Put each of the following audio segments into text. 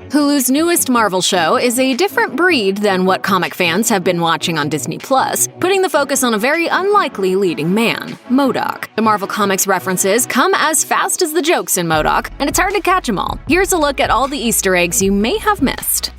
Hulu's newest Marvel show is a different breed than what comic fans have been watching on Disney+, putting the focus on a very unlikely leading man, MODOK. The Marvel Comics references come as fast as the jokes in MODOK, and it's hard to catch them all. Here's a look at all the Easter eggs you may have missed.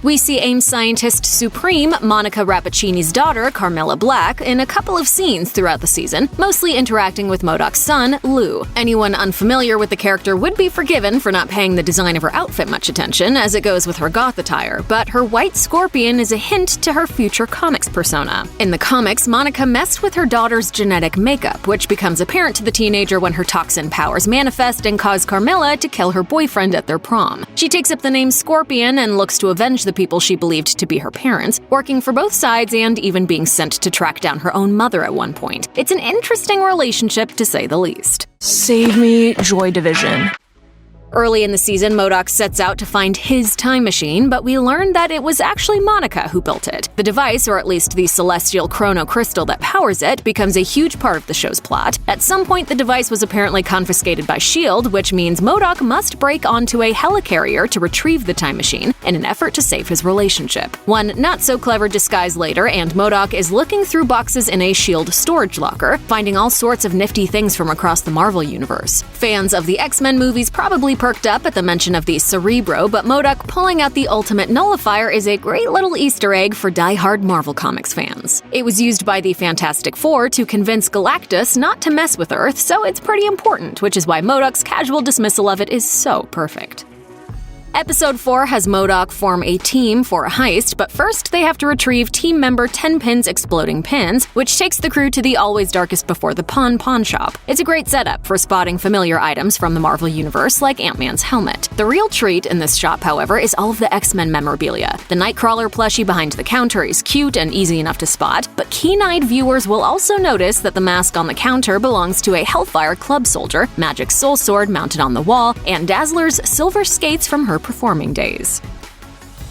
We see AIM scientist Supreme, Monica Rappaccini's daughter, Carmilla Black, in a couple of scenes throughout the season, mostly interacting with MODOK's son, Lou. Anyone unfamiliar with the character would be forgiven for not paying the design of her outfit much attention, as it goes with her goth attire, but her white scorpion is a hint to her future comics persona. In the comics, Monica messed with her daughter's genetic makeup, which becomes apparent to the teenager when her toxin powers manifest and cause Carmilla to kill her boyfriend at their prom. She takes up the name Scorpion and looks to avenge the people she believed to be her parents, working for both sides and even being sent to track down her own mother at one point. It's an interesting relationship, to say the least. Save me, Joy Division. Early in the season, MODOK sets out to find his time machine, but we learn that it was actually Monica who built it. The device, or at least the celestial chrono crystal that powers it, becomes a huge part of the show's plot. At some point, the device was apparently confiscated by S.H.I.E.L.D., which means MODOK must break onto a helicarrier to retrieve the time machine in an effort to save his relationship. One not-so-clever disguise later, and MODOK is looking through boxes in a S.H.I.E.L.D. storage locker, finding all sorts of nifty things from across the Marvel universe. Fans of the X-Men movies probably perked up at the mention of the Cerebro, but MODOK pulling out the ultimate nullifier is a great little Easter egg for die-hard Marvel Comics fans. It was used by the Fantastic Four to convince Galactus not to mess with Earth, so it's pretty important, which is why MODOK's casual dismissal of it is so perfect. Episode 4 has MODOK form a team for a heist, but first they have to retrieve team member Tenpin's exploding pins, which takes the crew to the always darkest before the pawn shop. It's a great setup for spotting familiar items from the Marvel Universe like Ant-Man's helmet. The real treat in this shop, however, is all of the X-Men memorabilia. The Nightcrawler plushie behind the counter is cute and easy enough to spot, but keen-eyed viewers will also notice that the mask on the counter belongs to a Hellfire club soldier, Magic's soul sword mounted on the wall, and Dazzler's silver skates from her performing days.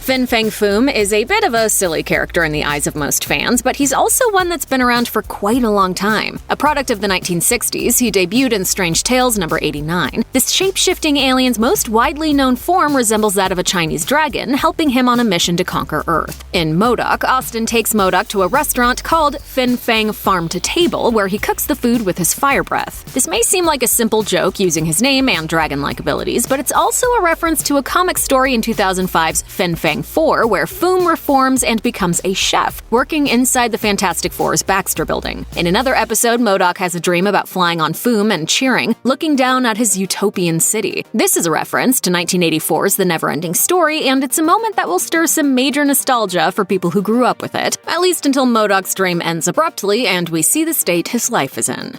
Fang Foom is a bit of a silly character in the eyes of most fans, but he's also one that's been around for quite a long time. A product of the 1960s, he debuted in Strange Tales number 89. This shape-shifting alien's most widely known form resembles that of a Chinese dragon, helping him on a mission to conquer Earth. In MODOK, Austin takes MODOK to a restaurant called Fang Farm to Table, where he cooks the food with his fire breath. This may seem like a simple joke using his name and dragon-like abilities, but it's also a reference to a comic story in 2005's Fang 4, where Foom reforms and becomes a chef, working inside the Fantastic Four's Baxter building. In another episode, MODOK has a dream about flying on Foom and cheering, looking down at his utopian city. This is a reference to 1984's The Neverending Story, and it's a moment that will stir some major nostalgia for people who grew up with it, at least until MODOK's dream ends abruptly and we see the state his life is in.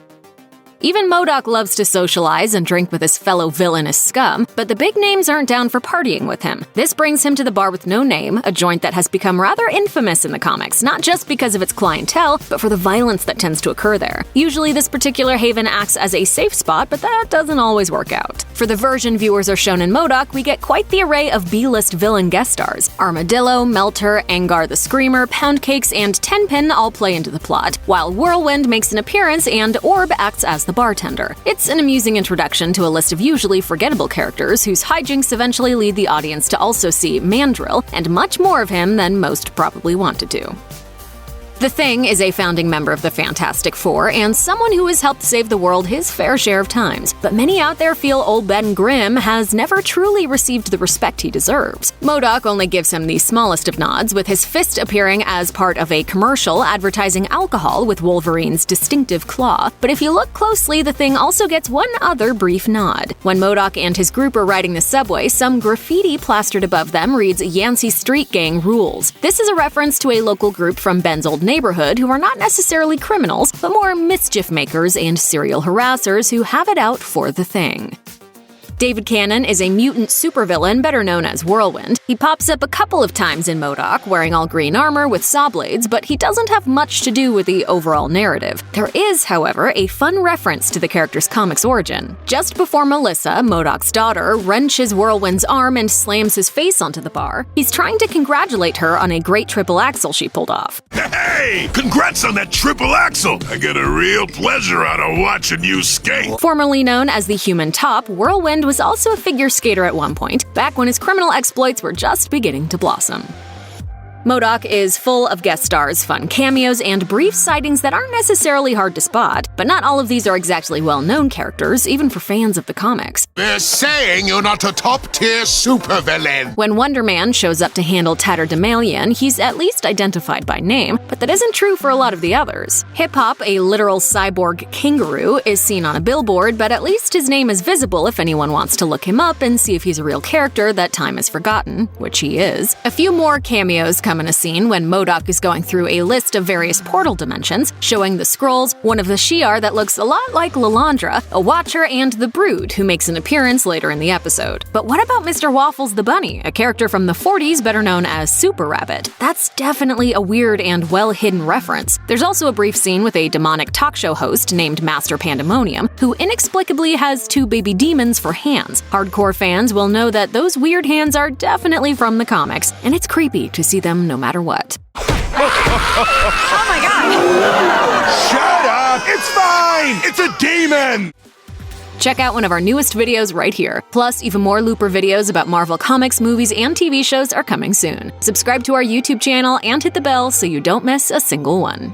Even MODOK loves to socialize and drink with his fellow villainous scum, but the big names aren't down for partying with him. This brings him to the Bar with No Name, a joint that has become rather infamous in the comics, not just because of its clientele, but for the violence that tends to occur there. Usually this particular haven acts as a safe spot, but that doesn't always work out. For the version viewers are shown in MODOK, we get quite the array of B-list villain guest stars. Armadillo, Melter, Angar the Screamer, Poundcakes, and Tenpin all play into the plot, while Whirlwind makes an appearance and Orb acts as the bartender. It's an amusing introduction to a list of usually forgettable characters whose hijinks eventually lead the audience to also see Mandrill, and much more of him than most probably wanted to. The Thing is a founding member of the Fantastic Four and someone who has helped save the world his fair share of times, but many out there feel old Ben Grimm has never truly received the respect he deserves. MODOK only gives him the smallest of nods, with his fist appearing as part of a commercial advertising alcohol with Wolverine's distinctive claw, but if you look closely, the Thing also gets one other brief nod. When MODOK and his group are riding the subway, some graffiti plastered above them reads "Yancey Street Gang Rules." This is a reference to a local group from Ben's old neighborhood who are not necessarily criminals, but more mischief makers and serial harassers who have it out for the Thing. David Cannon is a mutant supervillain better known as Whirlwind. He pops up a couple of times in MODOK, wearing all green armor with saw blades, but he doesn't have much to do with the overall narrative. There is, however, a fun reference to the character's comics origin. Just before Melissa, MODOK's daughter, wrenches Whirlwind's arm and slams his face onto the bar, he's trying to congratulate her on a great triple axel she pulled off. Hey! Congrats on that triple axel! I get a real pleasure out of watching you skate! Formerly known as the Human Top, Whirlwind was also a figure skater at one point, back when his criminal exploits were just beginning to blossom. MODOK is full of guest stars, fun cameos, and brief sightings that aren't necessarily hard to spot, but not all of these are exactly well-known characters, even for fans of the comics. They're saying you're not a top-tier supervillain! When Wonder Man shows up to handle Tatterdemalion, he's at least identified by name, but that isn't true for a lot of the others. Hip-Hop, a literal cyborg kangaroo, is seen on a billboard, but at least his name is visible if anyone wants to look him up and see if he's a real character that time has forgotten, which he is. A few more cameos come in a scene when MODOK is going through a list of various portal dimensions, showing the Skrulls, one of the Shi'ar that looks a lot like Lilandra, a Watcher, and the Brood, who makes an appearance later in the episode. But what about Mr. Waffles the Bunny, a character from the 40s better known as Super Rabbit? That's definitely a weird and well-hidden reference. There's also a brief scene with a demonic talk show host named Master Pandemonium, who inexplicably has 2 baby demons for hands. Hardcore fans will know that those weird hands are definitely from the comics, and it's creepy to see them no matter what. Oh my god! Shut up! It's fine! It's a demon! Check out one of our newest videos right here. Plus, even more Looper videos about Marvel comics, movies, and TV shows are coming soon. Subscribe to our YouTube channel and hit the bell so you don't miss a single one.